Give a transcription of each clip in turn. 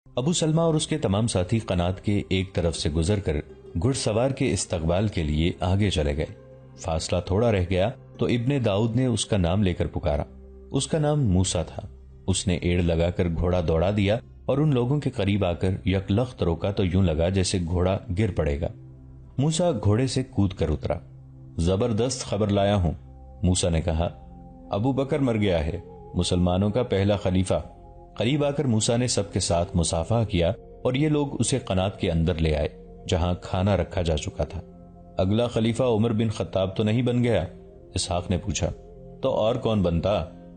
ابو سلمہ اور اس کے تمام ساتھی قنات کے ایک طرف سے گزر کر گھڑ سوار کے استقبال کے لیے آگے چلے گئے۔ فاصلہ تھوڑا رہ گیا تو ابن داؤد نے اس کا نام لے کر پکارا۔ اس کا نام موسیٰ تھا۔ اس نے ایڑ لگا کر گھوڑا دوڑا دیا اور ان لوگوں کے قریب آ کر یکلخت روکا تو یوں لگا جیسے گھوڑا گر پڑے گا۔ موسیٰ گھوڑے سے کود کر اترا۔ زبردست خبر لایا ہوں، موسیٰ نے کہا۔ ابو بکر مر گیا ہے، مسلمانوں کا پہلا خلیفہ۔ قریب آ کر موسیٰ نے سب کے ساتھ مصافحہ کیا اور یہ لوگ اسے قنات کے اندر لے آئے جہاں کھانا رکھا جا چکا تھا۔ اگلا خلیفہ عمر بن خطاب تو نہیں بن گیا؟ اسحاق نے پوچھا۔ تو اور کون بنتا؟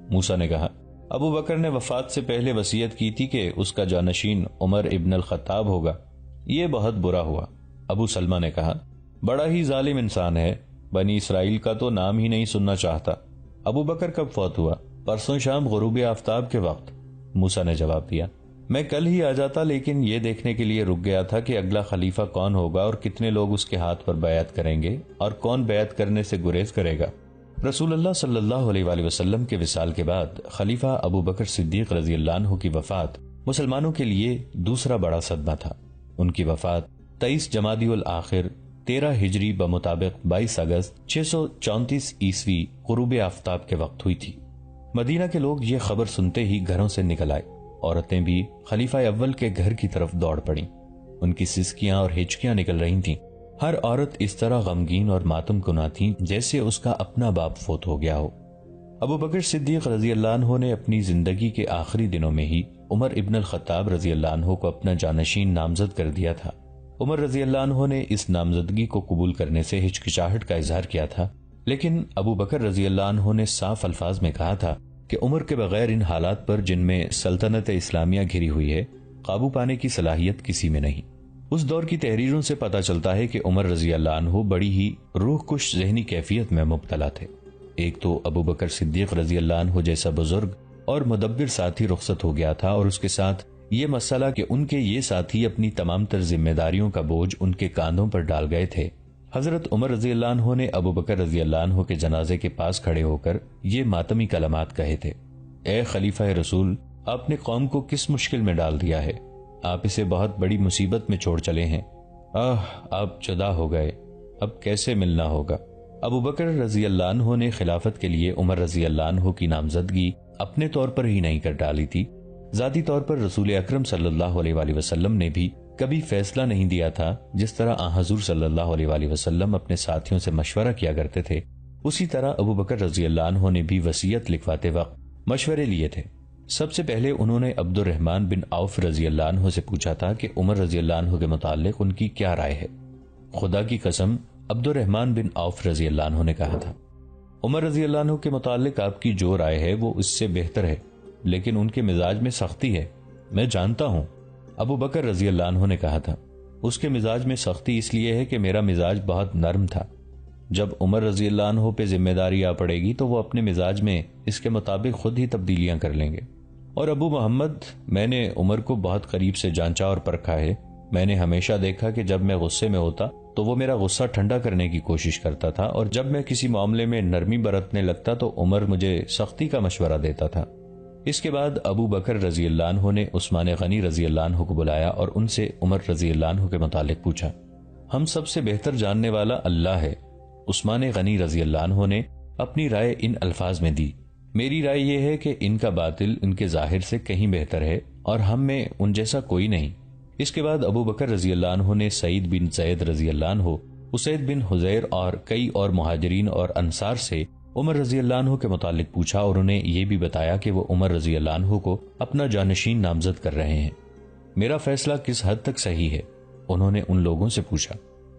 موسیٰ نے کہا۔ ابو بکر نے وفات سے پہلے وصیت کی تھی کہ اس کا جانشین عمر ابن الخطاب ہوگا۔ یہ بہت برا ہوا، ابو سلمہ نے کہا۔ بڑا ہی ظالم انسان ہے، بنی اسرائیل کا تو نام ہی نہیں سننا چاہتا۔ ابو بکر کب فوت ہوا؟ پرسوں شام غروب آفتاب کے وقت، موسیٰ نے جواب دیا۔ میں کل ہی آ جاتا، لیکن یہ دیکھنے کے لیے رک گیا تھا کہ اگلا خلیفہ کون ہوگا اور کتنے لوگ اس کے ہاتھ پر بیعت کریں گے اور کون بیعت کرنے سے گریز کرے گا۔ رسول اللہ صلی اللہ علیہ وآلہ وسلم کے وصال کے بعد خلیفہ ابو بکر صدیق رضی اللہ عنہ کی وفات مسلمانوں کے لیے دوسرا بڑا صدمہ تھا۔ ان کی وفات 23 جمادی الآخر 13 ہجری بمطابق 22 اگست 634 عیسوی غروب آفتاب کے وقت ہوئی تھی۔ مدینہ کے لوگ یہ خبر سنتے ہی گھروں سے نکل آئے۔ عورتیں بھی خلیفہ اول کے گھر کی طرف دوڑ پڑیں۔ ان کی سسکیاں اور ہچکیاں نکل رہی تھیں۔ ہر عورت اس طرح غمگین اور ماتم کنا تھی جیسے اس کا اپنا باپ فوت ہو گیا ہو۔ ابو بکر صدیق رضی اللہ عنہ نے اپنی زندگی کے آخری دنوں میں ہی عمر ابن الخطاب رضی اللہ عنہ کو اپنا جانشین نامزد کر دیا تھا۔ عمر رضی اللہ عنہ نے اس نامزدگی کو قبول کرنے سے ہچکچاہٹ کا اظہار کیا تھا، لیکن ابو بکر رضی اللہ عنہ نے صاف الفاظ میں کہا تھا کہ عمر کے بغیر ان حالات پر جن میں سلطنت اسلامیہ گھری ہوئی ہے قابو پانے کی صلاحیت کسی میں نہیں۔ اس دور کی تحریروں سے پتہ چلتا ہے کہ عمر رضی اللہ عنہ بڑی ہی روح کش ذہنی کیفیت میں مبتلا تھے۔ ایک تو ابو بکر صدیق رضی اللہ عنہ جیسا بزرگ اور مدبر ساتھی رخصت ہو گیا تھا، اور اس کے ساتھ یہ مسئلہ کہ ان کے یہ ساتھی اپنی تمام تر ذمہ داریوں کا بوجھ ان کے کاندھوں پر ڈال گئے تھے۔ حضرت عمر رضی اللہ عنہ نے ابو بکر رضی اللہ عنہ کے جنازے کے پاس کھڑے ہو کر یہ ماتمی کلمات کہے تھے: اے خلیفہ رسول، آپ نے قوم کو کس مشکل میں ڈال دیا ہے، آپ اسے بہت بڑی مصیبت میں چھوڑ چلے ہیں۔ آپ جدا ہو گئے، اب کیسے ملنا ہوگا۔ ابو بکر رضی اللہ عنہ نے خلافت کے لیے عمر رضی اللہ عنہ کی نامزدگی اپنے طور پر ہی نہیں کر ڈالی تھی، ذاتی طور پر رسول اکرم صلی اللہ علیہ وآلہ وسلم نے بھی کبھی فیصلہ نہیں دیا تھا۔ جس طرح حضور صلی اللہ علیہ وآلہ وسلم اپنے ساتھیوں سے مشورہ کیا کرتے تھے، اسی طرح ابو بکر رضی اللہ عنہ نے بھی وصیت لکھواتے وقت مشورے لیے تھے۔ سب سے پہلے انہوں نے عبد الرحمن بن عوف رضی اللہ عنہ سے پوچھا تھا کہ عمر رضی اللہ عنہ کے متعلق ان کی کیا رائے ہے۔ خدا کی قسم، عبد الرحمن بن عوف رضی اللہ عنہ نے کہا تھا، عمر رضی اللہ عنہ کے متعلق آپ کی جو رائے ہے وہ اس سے بہتر ہے، لیکن ان کے مزاج میں سختی ہے۔ میں جانتا ہوں، ابو بکر رضی اللہ عنہ نے کہا تھا، اس کے مزاج میں سختی اس لیے ہے کہ میرا مزاج بہت نرم تھا۔ جب عمر رضی اللہ عنہ پہ ذمہ داری آ پڑے گی تو وہ اپنے مزاج میں اس کے مطابق خود ہی تبدیلیاں کر لیں گے۔ اور ابو محمد، میں نے عمر کو بہت قریب سے جانچا اور پرکھا ہے۔ میں نے ہمیشہ دیکھا کہ جب میں غصے میں ہوتا تو وہ میرا غصہ ٹھنڈا کرنے کی کوشش کرتا تھا، اور جب میں کسی معاملے میں نرمی برتنے لگتا تو عمر مجھے سختی کا مشورہ دیتا تھا۔ اس کے بعد ابو بکر رضی اللہ عنہ نے عثمان غنی رضی اللہ عنہ کو بلایا اور ان سے عمر رضی اللہ عنہ کے متعلق پوچھا۔ ہم سب سے بہتر جاننے والا اللہ ہے۔ عثمان غنی رضی اللہ عنہ نے اپنی رائے ان الفاظ میں دی: میری رائے یہ ہے کہ ان کا باطل ان کے ظاہر سے کہیں بہتر ہے اور ہم میں ان جیسا کوئی نہیں۔ اس کے بعد ابو بکر رضی اللہ عنہ نے سعید بن زید رضی اللہ عنہ، اسید بن حضیر اور کئی اور مہاجرین اور انصار سے عمر رضی اللہ عنہ کے متعلق پوچھا، اور انہیں یہ بھی بتایا کہ وہ عمر رضی اللہ عنہ کو اپنا جانشین نامزد کر رہے ہیں۔ میرا فیصلہ کس حد تک صحیح ہے؟ انہوں نے ان لوگوں سے پوچھا۔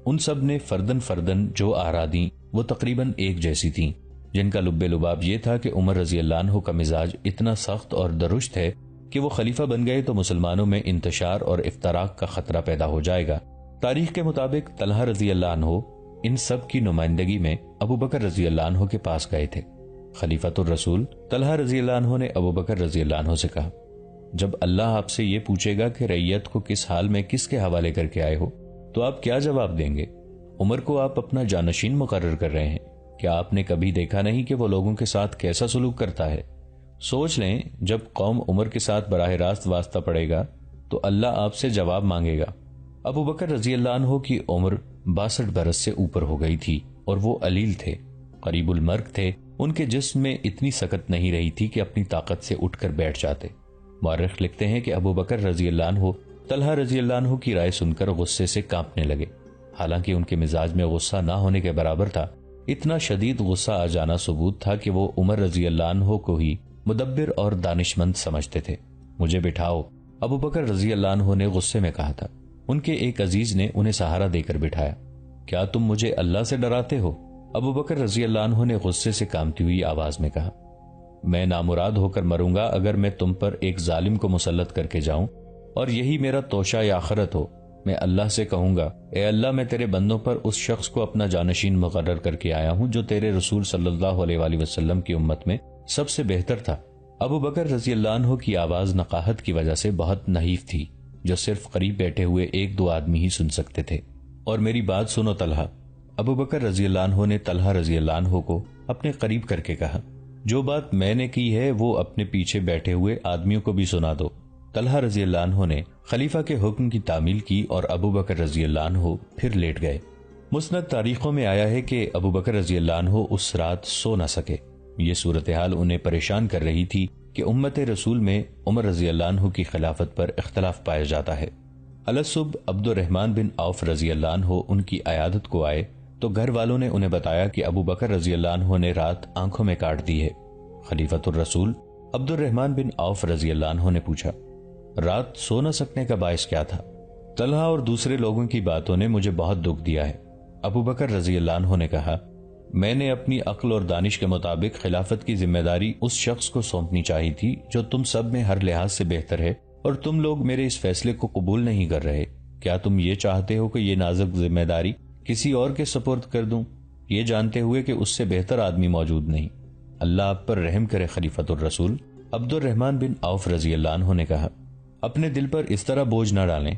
ان سب نے فردن فردن جو آرا دیں وہ تقریباً ایک جیسی تھیں، جن کا لب لباب یہ تھا کہ عمر رضی اللہ عنہ کا مزاج اتنا سخت اور درشت ہے کہ وہ خلیفہ بن گئے تو مسلمانوں میں انتشار اور افتراق کا خطرہ پیدا ہو جائے گا۔ تاریخ کے مطابق طلحہ رضی اللہ عنہ ان سب کی نمائندگی میں ابو بکر رضی اللہ عنہ کے پاس گئے تھے۔ خلیفۃ الرسول طلحہ رضی اللہ عنہ نے ابو بکر رضی اللہ عنہ سے کہا، جب اللہ آپ سے یہ پوچھے گا کہ رعیت کو کس حال میں کس کے حوالے کر کے آئے ہو تو آپ کیا جواب دیں گے؟ عمر کو آپ اپنا جانشین مقرر کر رہے ہیں، کیا آپ نے کبھی دیکھا نہیں کہ وہ لوگوں کے ساتھ کیسا سلوک کرتا ہے؟ سوچ لیں، جب قوم عمر کے ساتھ براہ راست واسطہ پڑے گا تو اللہ آپ سے جواب مانگے گا۔ ابو بکر رضی اللہ عنہ کی عمر 62 برس سے اوپر ہو گئی تھی اور وہ علیل تھے، قریب المرگ تھے۔ ان کے جسم میں اتنی سکت نہیں رہی تھی کہ اپنی طاقت سے اٹھ کر بیٹھ جاتے۔ مورخ لکھتے ہیں کہ ابو بکر رضی اللہ عنہ طلحہ رضی اللہ عنہ کی رائے سن کر غصے سے کانپنے لگے، حالانکہ ان کے مزاج میں غصہ نہ ہونے کے برابر تھا۔ اتنا شدید غصہ آ جانا ثبوت تھا کہ وہ عمر رضی اللہ عنہ کو ہی مدبر اور دانشمند سمجھتے تھے۔ مجھے بٹھاؤ، ابو بکر رضی اللہ عنہ نے غصے میں کہا تھا۔ ان کے ایک عزیز نے انہیں سہارا دے کر بٹھایا۔ کیا تم مجھے اللہ سے ڈراتے ہو؟ ابو بکر رضی اللہ عنہ نے غصے سے کانپتی ہوئی آواز میں کہا، میں نامراد ہو کر مروں گا اگر میں تم پر ایک ظالم کو مسلط کر کے جاؤں اور یہی میرا توشہ یا آخرت ہو۔ میں اللہ سے کہوں گا، اے اللہ، میں تیرے بندوں پر اس شخص کو اپنا جانشین مقرر کر کے آیا ہوں جو تیرے رسول صلی اللہ علیہ وآلہ وسلم کی امت میں سب سے بہتر تھا۔ ابو بکر رضی اللہ عنہ کی آواز نقاہت کی وجہ سے بہت نحیف تھی، جو صرف قریب بیٹھے ہوئے ایک دو آدمی ہی سن سکتے تھے۔ اور میری بات سنو طلحہ۔ ابو بکر رضی اللہ عنہ نے طلحہ رضی اللہ عنہ کو اپنے قریب کر کے کہا، جو بات میں نے کی ہے وہ اپنے پیچھے بیٹھے ہوئے آدمیوں کو بھی سنا دو۔ طلحہ رضی اللہ عنہ نے خلیفہ کے حکم کی تعمیل کی اور ابو بکر رضی اللہ عنہ پھر لیٹ گئے۔ مسند تاریخوں میں آیا ہے کہ ابو بکر رضی اللہ عنہ اس رات سو نہ سکے۔ یہ صورتحال انہیں پریشان کر رہی تھی کہ امت رسول میں عمر رضی اللہ عنہ کی خلافت پر اختلاف پایا جاتا ہے۔ الصبح عبد الرحمن بن عوف رضی اللہ عنہ ان کی عیادت کو آئے تو گھر والوں نے انہیں بتایا کہ ابو بکر رضی اللہ عنہ نے رات آنکھوں میں کاٹ دی ہے۔ خلیفۃ الرسول عبد الرحمن بن عوف رضی اللہ عنہ نے پوچھا، رات سو نہ سکنے کا باعث کیا تھا؟ طلحہ اور دوسرے لوگوں کی باتوں نے مجھے بہت دکھ دیا ہے۔ ابو بکر رضی اللہ عنہ نے کہا، میں نے اپنی عقل اور دانش کے مطابق خلافت کی ذمہ داری اس شخص کو سونپنی چاہی تھی جو تم سب میں ہر لحاظ سے بہتر ہے، اور تم لوگ میرے اس فیصلے کو قبول نہیں کر رہے۔ کیا تم یہ چاہتے ہو کہ یہ نازک ذمہ داری کسی اور کے سپرد کر دوں، یہ جانتے ہوئے کہ اس سے بہتر آدمی موجود نہیں؟ اللہ آپ پر رحم کرے خلیفۃ الرسول۔ عبد الرحمن بن عوف رضی اللہ عنہ نے کہا، اپنے دل پر اس طرح بوجھ نہ ڈالیں،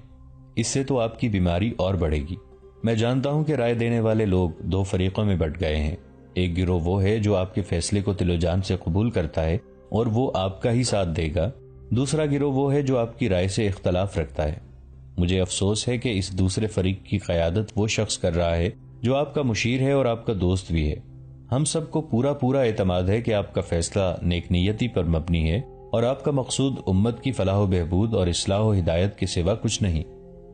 اس سے تو آپ کی بیماری اور بڑھے گی۔ میں جانتا ہوں کہ رائے دینے والے لوگ دو فریقوں میں بٹ گئے ہیں۔ ایک گروہ وہ ہے جو آپ کے فیصلے کو دل و جان سے قبول کرتا ہے اور وہ آپ کا ہی ساتھ دے گا، دوسرا گروہ وہ ہے جو آپ کی رائے سے اختلاف رکھتا ہے۔ مجھے افسوس ہے کہ اس دوسرے فریق کی قیادت وہ شخص کر رہا ہے جو آپ کا مشیر ہے اور آپ کا دوست بھی ہے۔ ہم سب کو پورا اعتماد ہے کہ آپ کا فیصلہ نیک نیتی پر مبنی ہے اور آپ کا مقصود امت کی فلاح و بہبود اور اصلاح و ہدایت کے سوا کچھ نہیں۔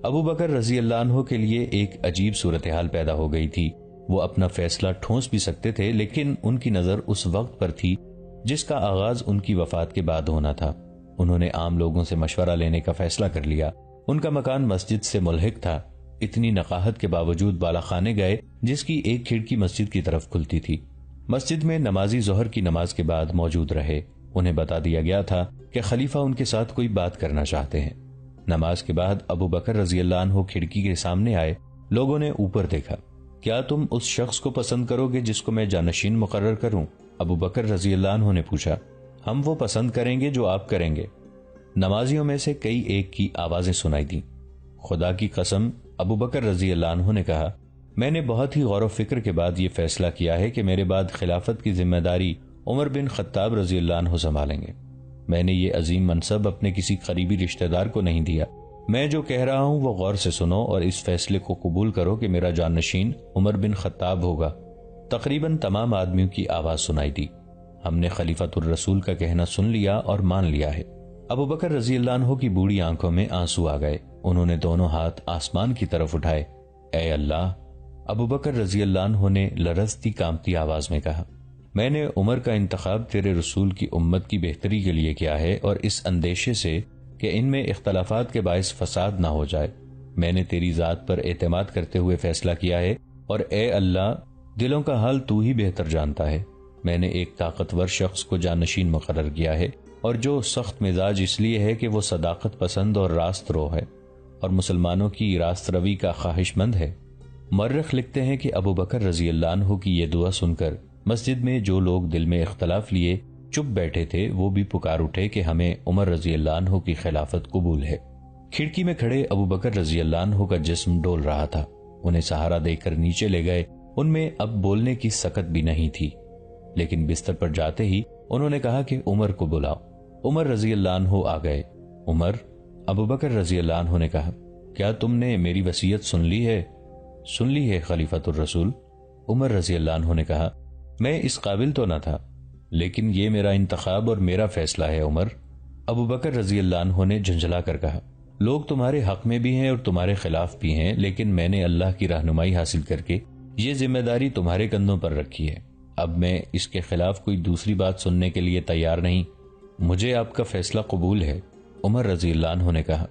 ابو بکر رضی اللہ عنہ کے لیے ایک عجیب صورتحال پیدا ہو گئی تھی۔ وہ اپنا فیصلہ ٹھونس بھی سکتے تھے، لیکن ان کی نظر اس وقت پر تھی جس کا آغاز ان کی وفات کے بعد ہونا تھا۔ انہوں نے عام لوگوں سے مشورہ لینے کا فیصلہ کر لیا۔ ان کا مکان مسجد سے ملحق تھا۔ اتنی نقاہت کے باوجود بالا خانے گئے جس کی ایک کھڑکی مسجد کی طرف کھلتی تھی۔ مسجد میں نمازی ظہر کی نماز کے بعد موجود رہے۔ انہیں بتا دیا گیا تھا کہ خلیفہ ان کے ساتھ کوئی بات کرنا چاہتے ہیں۔ نماز کے بعد ابو بکر رضی اللہ عنہ کھڑکی کے سامنے آئے۔ لوگوں نے اوپر دیکھا۔ کیا تم اس شخص کو پسند کرو گے جس کو میں جانشین مقرر کروں؟ ابو بکر رضی اللہ عنہ نے پوچھا۔ ہم وہ پسند کریں گے جو آپ کریں گے۔ نمازیوں میں سے کئی ایک کی آوازیں سنائی دیں۔ خدا کی قسم، ابو بکر رضی اللہ عنہ نے کہا، میں نے بہت ہی غور و فکر کے بعد یہ فیصلہ کیا ہے کہ میرے بعد خلافت کی ذمہ داری عمر بن خطاب رضی اللہ عنہ سنبھالیں گے۔ میں نے یہ عظیم منصب اپنے کسی قریبی رشتہ دار کو نہیں دیا۔ میں جو کہہ رہا ہوں وہ غور سے سنو اور اس فیصلے کو قبول کرو کہ میرا جانشین عمر بن خطاب ہوگا۔ تقریباً تمام آدمیوں کی آواز سنائی دی۔ ہم نے خلیفۃ الرسول کا کہنا سن لیا اور مان لیا ہے۔ ابو بکر رضی اللہ عنہ کی بوڑھی آنکھوں میں آنسو آ گئے۔ انہوں نے دونوں ہاتھ آسمان کی طرف اٹھائے۔ اے اللہ! ابو بکر رضی اللہ عنہ نے لرزتی کانپتی آواز میں کہا، میں نے عمر کا انتخاب تیرے رسول کی امت کی بہتری کے لیے کیا ہے اور اس اندیشے سے کہ ان میں اختلافات کے باعث فساد نہ ہو جائے۔ میں نے تیری ذات پر اعتماد کرتے ہوئے فیصلہ کیا ہے، اور اے اللہ، دلوں کا حال تو ہی بہتر جانتا ہے۔ میں نے ایک طاقتور شخص کو جانشین مقرر کیا ہے، اور جو سخت مزاج اس لیے ہے کہ وہ صداقت پسند اور راست رو ہے اور مسلمانوں کی راست روی کا خواہش مند ہے۔ مورخ لکھتے ہیں کہ ابو بکر رضی اللہ عنہ کی یہ دعا سن کر مسجد میں جو لوگ دل میں اختلاف لیے چپ بیٹھے تھے وہ بھی پکار اٹھے کہ ہمیں عمر رضی اللہ عنہ کی خلافت قبول ہے۔ کھڑکی میں کھڑے ابو بکر رضی اللہ عنہ کا جسم ڈول رہا تھا۔ انہیں سہارا دے کر نیچے لے گئے۔ ان میں اب بولنے کی سکت بھی نہیں تھی، لیکن بستر پر جاتے ہی انہوں نے کہا کہ عمر کو بلاؤ۔ عمر رضی اللہ عنہ آ گئے۔ عمر، ابو بکر رضی اللہ عنہ نے کہا کیا تم نے میری وصیت سن لی ہے؟ سن لی ہے خلیفۃ الرسول۔ عمر رضی اللہ عنہ نے کہا میں اس قابل تو نہ تھا، لیکن یہ میرا انتخاب اور میرا فیصلہ ہے عمر۔ ابو بکر رضی اللہ عنہ نے جھنجھلا کر کہا لوگ تمہارے حق میں بھی ہیں اور تمہارے خلاف بھی ہیں، لیکن میں نے اللہ کی رہنمائی حاصل کر کے یہ ذمہ داری تمہارے کندھوں پر رکھی ہے، اب میں اس کے خلاف کوئی دوسری بات سننے کے لیے تیار نہیں، مجھے آپ کا فیصلہ قبول ہے۔ عمر رضی اللہ عنہ نے کہا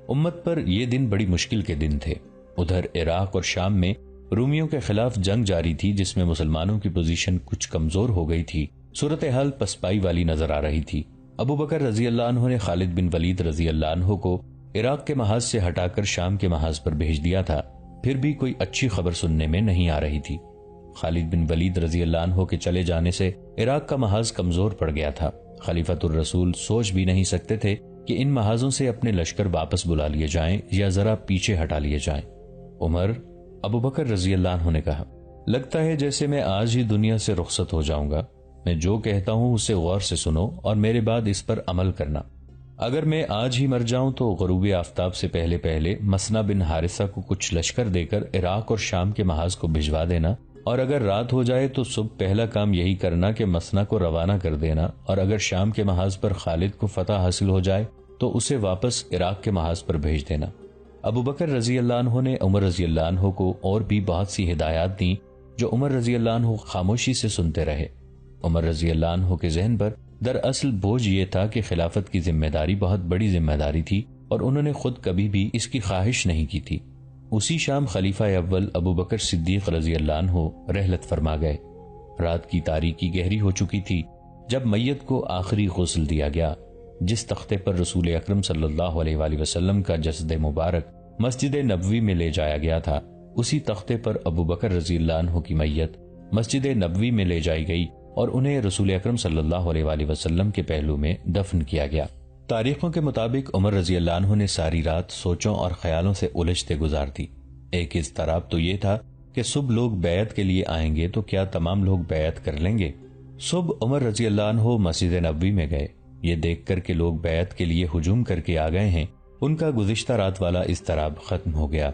امت پر یہ دن بڑی مشکل کے دن تھے۔ ادھر عراق اور شام میں رومیوں کے خلاف جنگ جاری تھی، جس میں مسلمانوں کی پوزیشن کچھ کمزور ہو گئی تھی، صورتحال پسپائی والی نظر آ رہی تھی۔ ابو بکر رضی اللہ عنہ نے خالد بن ولید رضی اللہ عنہ کو عراق کے محاذ سے ہٹا کر شام کے محاذ پر بھیج دیا تھا، پھر بھی کوئی اچھی خبر سننے میں نہیں آ رہی تھی۔ خالد بن ولید رضی اللہ عنہ کے چلے جانے سے عراق کا محاذ کمزور پڑ گیا تھا۔ خلیفۃ الرسول سوچ بھی نہیں سکتے تھے کہ ان محاذوں سے اپنے لشکر واپس بلا لیے جائیں یا ذرا پیچھے ہٹا لیے جائیں۔ عمر، ابو بکر رضی اللہ عنہ نے کہا لگتا ہے جیسے میں آج ہی دنیا سے رخصت ہو جاؤں گا، میں جو کہتا ہوں اسے غور سے سنو اور میرے بعد اس پر عمل کرنا۔ اگر میں آج ہی مر جاؤں تو غروب آفتاب سے پہلے پہلے مسنا بن حارثہ کو کچھ لشکر دے کر عراق اور شام کے محاذ کو بھجوا دینا، اور اگر رات ہو جائے تو صبح پہلا کام یہی کرنا کہ مسنا کو روانہ کر دینا، اور اگر شام کے محاذ پر خالد کو فتح حاصل ہو جائے تو اسے واپس عراق کے محاذ پر بھیج دینا۔ ابو بکر رضی اللہ عنہ نے عمر رضی اللہ عنہ کو اور بھی بہت سی ہدایات دیں جو عمر رضی اللہ عنہ خاموشی سے سنتے رہے۔ عمر رضی اللہ عنہ کے ذہن پر دراصل بوجھ یہ تھا کہ خلافت کی ذمہ داری بہت بڑی ذمہ داری تھی اور انہوں نے خود کبھی بھی اس کی خواہش نہیں کی تھی۔ اسی شام خلیفہ اول ابو بکر صدیق رضی اللہ عنہ رحلت فرما گئے۔ رات کی تاریکی گہری ہو چکی تھی جب میت کو آخری غسل دیا گیا۔ جس تختے پر رسول اکرم صلی اللہ علیہ وآلہ وسلم کا جسد مبارک مسجد نبوی میں لے جایا گیا تھا، اسی تختے پر ابو بکر رضی اللہ عنہ کی میت مسجد نبوی میں لے جائی گئی اور انہیں رسول اکرم صلی اللہ علیہ وآلہ وسلم کے پہلو میں دفن کیا گیا۔ تاریخوں کے مطابق عمر رضی اللہ عنہ نے ساری رات سوچوں اور خیالوں سے الجھتے گزار دی۔ ایک اضطراب تو یہ تھا کہ صبح لوگ بیعت کے لیے آئیں گے تو کیا تمام لوگ بیعت کر لیں گے؟ صبح عمر رضی اللہ عنہ مسجد نبوی میں گئے۔ یہ دیکھ کر کہ لوگ بیعت کے لیے ہجوم کر کے آ گئے ہیں، ان کا گزشتہ رات والا اضطراب ختم ہو گیا۔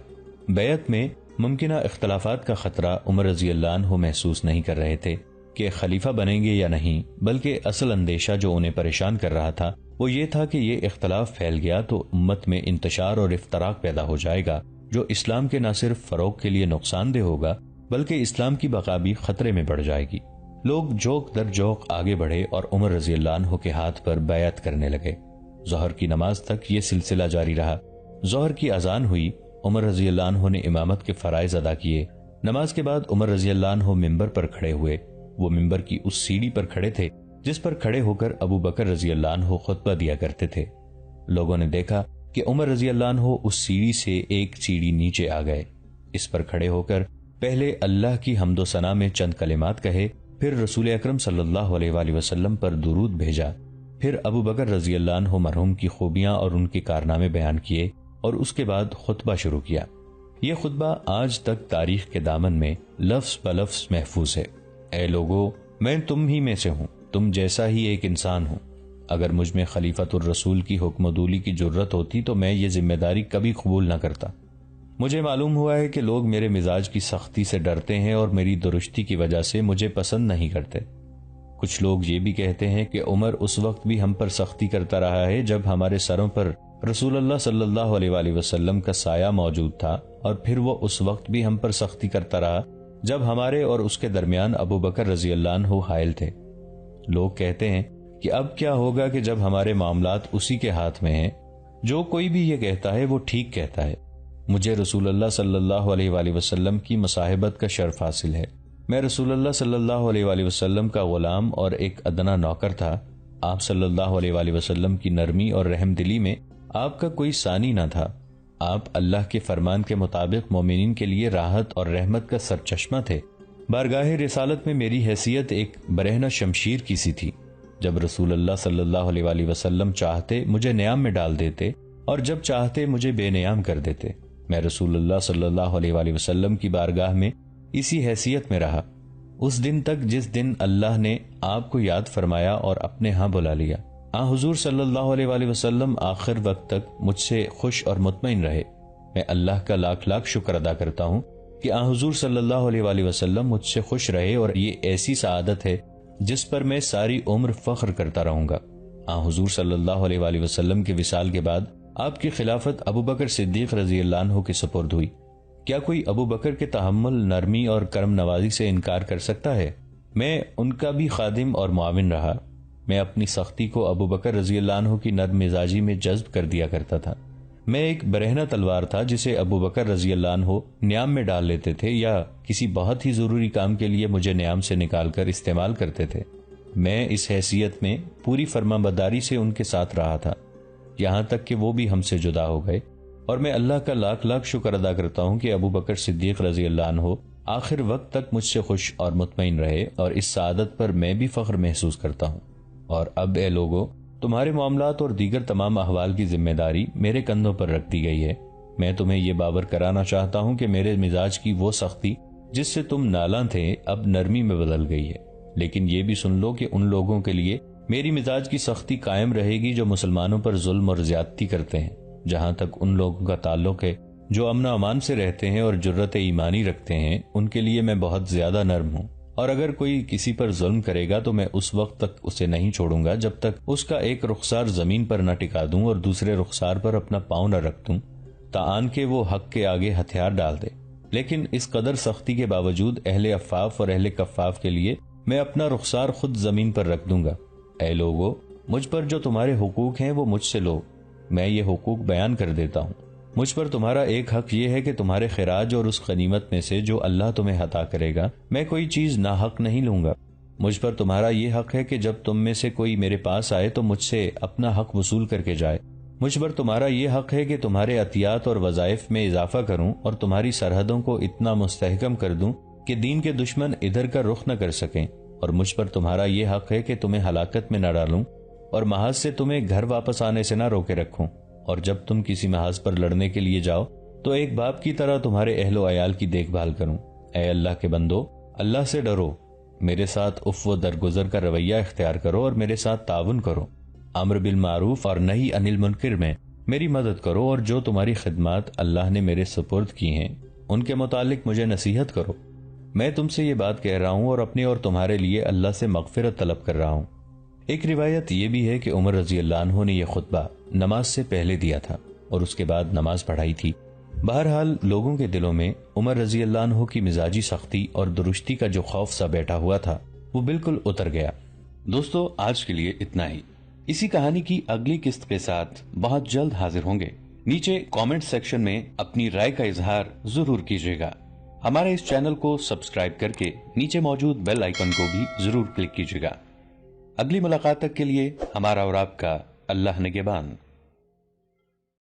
بیعت میں ممکنہ اختلافات کا خطرہ عمر رضی اللہ عنہ محسوس نہیں کر رہے تھے کہ خلیفہ بنیں گے یا نہیں، بلکہ اصل اندیشہ جو انہیں پریشان کر رہا تھا وہ یہ تھا کہ یہ اختلاف پھیل گیا تو امت میں انتشار اور افتراق پیدا ہو جائے گا، جو اسلام کے نہ صرف فروغ کے لیے نقصان دہ ہوگا بلکہ اسلام کی بقا بھی خطرے میں پڑ جائے گی۔ لوگ جوک در جوک آگے بڑھے اور عمر رضی اللہ عنہ کے ہاتھ پر بیعت کرنے لگے۔ ظہر کی نماز تک یہ سلسلہ جاری رہا۔ ظہر کی اذان ہوئی، عمر رضی اللہ عنہ نے امامت کے فرائض ادا کیے۔ نماز کے بعد عمر رضی اللہ عنہ ممبر پر کھڑے ہوئے۔ وہ ممبر کی اس سیڑھی پر کھڑے تھے جس پر کھڑے ہو کر ابو بکر رضی اللہ عنہ خطبہ دیا کرتے تھے۔ لوگوں نے دیکھا کہ عمر رضی اللہ عنہ اس سیڑھی سے ایک سیڑھی نیچے آ گئے۔ اس پر کھڑے ہو کر پہلے اللہ کی حمد و ثنا میں چند کلمات کہے، پھر رسول اکرم صلی اللہ علیہ وآلہ وسلم پر درود بھیجا، پھر ابو بکر رضی اللہ عنہ مرحوم کی خوبیاں اور ان کے کارنامے بیان کیے اور اس کے بعد خطبہ شروع کیا۔ یہ خطبہ آج تک تاریخ کے دامن میں لفظ بلفظ محفوظ ہے۔ اے لوگو، میں تم ہی میں سے ہوں، تم جیسا ہی ایک انسان ہوں۔ اگر مجھ میں خلیفۃ الرسول کی حکم دولی کی جرت ہوتی تو میں یہ ذمہ داری کبھی قبول نہ کرتا۔ مجھے معلوم ہوا ہے کہ لوگ میرے مزاج کی سختی سے ڈرتے ہیں اور میری درستی کی وجہ سے مجھے پسند نہیں کرتے۔ کچھ لوگ یہ بھی کہتے ہیں کہ عمر اس وقت بھی ہم پر سختی کرتا رہا ہے جب ہمارے سروں پر رسول اللہ صلی اللہ علیہ وآلہ وسلم کا سایہ موجود تھا، اور پھر وہ اس وقت بھی ہم پر سختی کرتا رہا جب ہمارے اور اس کے درمیان ابو بکر رضی اللہ عنہ حائل تھے۔ لوگ کہتے ہیں کہ اب کیا ہوگا کہ جب ہمارے معاملات اسی کے ہاتھ میں ہیں۔ جو کوئی بھی یہ کہتا ہے وہ ٹھیک کہتا ہے۔ مجھے رسول اللہ صلی اللہ علیہ وآلہ وسلم کی مصاحبت کا شرف حاصل ہے۔ میں رسول اللہ صلی اللہ علیہ وآلہ وسلم کا غلام اور ایک ادنا نوکر تھا۔ آپ صلی اللہ علیہ وآلہ وسلم کی نرمی اور رحم دلی میں آپ کا کوئی ثانی نہ تھا۔ آپ اللہ کے فرمان کے مطابق مومنین کے لیے راحت اور رحمت کا سرچشمہ تھے۔ بارگاہ رسالت میں میری حیثیت ایک برہنہ شمشیر کی سی تھی۔ جب رسول اللہ صلی اللہ علیہ وآلہ وسلم چاہتے مجھے نیام میں ڈال دیتے اور جب چاہتے مجھے بے نیام کر دیتے۔ میں رسول اللہ صلی اللہ علیہ وآلہ وسلم کی بارگاہ میں اسی حیثیت میں رہا، اس دن تک جس دن اللہ نے آپ کو یاد فرمایا اور اپنے ہاں بلا لیا۔ حضور صلی اللہ علیہ وآلہ وسلم آخر وقت تک مجھ سے خوش اور مطمئن رہے۔ میں اللہ کا لاکھ لاکھ شکر ادا کرتا ہوں کہ حضور صلی اللہ علیہ وآلہ وسلم مجھ سے خوش رہے، اور یہ ایسی سعادت ہے جس پر میں ساری عمر فخر کرتا رہوں گا۔ حضور صلی اللہ علیہ وآلہ وسلم کے وصال کے بعد آپ کی خلافت ابو بکر صدیق رضی اللہ عنہ کے سپرد ہوئی۔ کیا کوئی ابو بکر کے تحمل، نرمی اور کرم نوازی سے انکار کر سکتا ہے؟ میں ان کا بھی خادم اور معاون رہا۔ میں اپنی سختی کو ابو بکر رضی اللہ عنہ کی نرم مزاجی میں جذب کر دیا کرتا تھا۔ میں ایک برہنہ تلوار تھا جسے ابو بکر رضی اللہ عنہ نیام میں ڈال لیتے تھے، یا کسی بہت ہی ضروری کام کے لیے مجھے نیام سے نکال کر استعمال کرتے تھے۔ میں اس حیثیت میں پوری فرمانبرداری سے ان کے ساتھ رہا تھا، یہاں تک کہ وہ بھی ہم سے جدا ہو گئے، اور میں اللہ کا لاکھ لاکھ شکر ادا کرتا ہوں کہ ابو بکر صدیق رضی اللہ عنہ آخر وقت تک مجھ سے خوش اور مطمئن رہے، اور اس سعادت پر میں بھی فخر محسوس کرتا ہوں۔ اور اب اے لوگو، تمہارے معاملات اور دیگر تمام احوال کی ذمہ داری میرے کندھوں پر رکھ دی گئی ہے۔ میں تمہیں یہ باور کرانا چاہتا ہوں کہ میرے مزاج کی وہ سختی جس سے تم نالاں تھے اب نرمی میں بدل گئی ہے، لیکن یہ بھی سن لو کہ ان لوگوں کے لیے میری مزاج کی سختی قائم رہے گی جو مسلمانوں پر ظلم اور زیادتی کرتے ہیں۔ جہاں تک ان لوگوں کا تعلق ہے جو امن و امان سے رہتے ہیں اور جرت ایمانی رکھتے ہیں، ان کے لیے میں بہت زیادہ نرم ہوں، اور اگر کوئی کسی پر ظلم کرے گا تو میں اس وقت تک اسے نہیں چھوڑوں گا جب تک اس کا ایک رخسار زمین پر نہ ٹکا دوں اور دوسرے رخسار پر اپنا پاؤں نہ رکھ دوں، تاآن کہ وہ حق کے آگے ہتھیار ڈال دے۔ لیکن اس قدر سختی کے باوجود اہل عفاف اور اہل کفاف کے لیے میں اپنا رخسار خود زمین پر رکھ دوں گا۔ اے لوگو، مجھ پر جو تمہارے حقوق ہیں وہ مجھ سے لو، میں یہ حقوق بیان کر دیتا ہوں۔ مجھ پر تمہارا ایک حق یہ ہے کہ تمہارے خراج اور اس غنیمت میں سے جو اللہ تمہیں عطا کرے گا میں کوئی چیز ناحق نہیں لوں گا۔ مجھ پر تمہارا یہ حق ہے کہ جب تم میں سے کوئی میرے پاس آئے تو مجھ سے اپنا حق وصول کر کے جائے۔ مجھ پر تمہارا یہ حق ہے کہ تمہارے عطیات اور وظائف میں اضافہ کروں اور تمہاری سرحدوں کو اتنا مستحکم کر دوں کہ دین کے دشمن ادھر کا رخ نہ کر سکیں، اور مجھ پر تمہارا یہ حق ہے کہ تمہیں ہلاکت میں نہ ڈالوں اور محاذ سے تمہیں گھر واپس آنے سے نہ روکے رکھوں، اور جب تم کسی محاذ پر لڑنے کے لیے جاؤ تو ایک باپ کی طرح تمہارے اہل و عیال کی دیکھ بھال کروں۔ اے اللہ کے بندو، اللہ سے ڈرو، میرے ساتھ عفو و درگزر کا رویہ اختیار کرو اور میرے ساتھ تعاون کرو، امر بالمعروف اور نہی عن المنکر میں میری مدد کرو، اور جو تمہاری خدمات اللہ نے میرے سپرد کی ہیں ان کے متعلق مجھے نصیحت کرو۔ میں تم سے یہ بات کہہ رہا ہوں اور اپنے اور تمہارے لیے اللہ سے مغفرت طلب کر رہا ہوں۔ ایک روایت یہ بھی ہے کہ عمر رضی اللہ عنہ نے یہ خطبہ نماز سے پہلے دیا تھا اور اس کے بعد نماز پڑھائی تھی۔ بہرحال لوگوں کے دلوں میں عمر رضی اللہ عنہ کی مزاجی سختی اور درستی کا جو خوف سا بیٹھا ہوا تھا وہ بالکل اتر گیا۔ دوستو، آج کے لیے اتنا ہی۔ اسی کہانی کی اگلی قسط کے ساتھ بہت جلد حاضر ہوں گے۔ نیچے کامنٹ سیکشن میں اپنی رائے کا اظہار ضرور کیجیے گا۔ ہمارے اس چینل کو سبسکرائب کر کے نیچے موجود بیل آئیکن کو بھی ضرور کلک کیجیے گا۔ اگلی ملاقات تک کے لیے ہمارا اور آپ کا اللہ نگہبان۔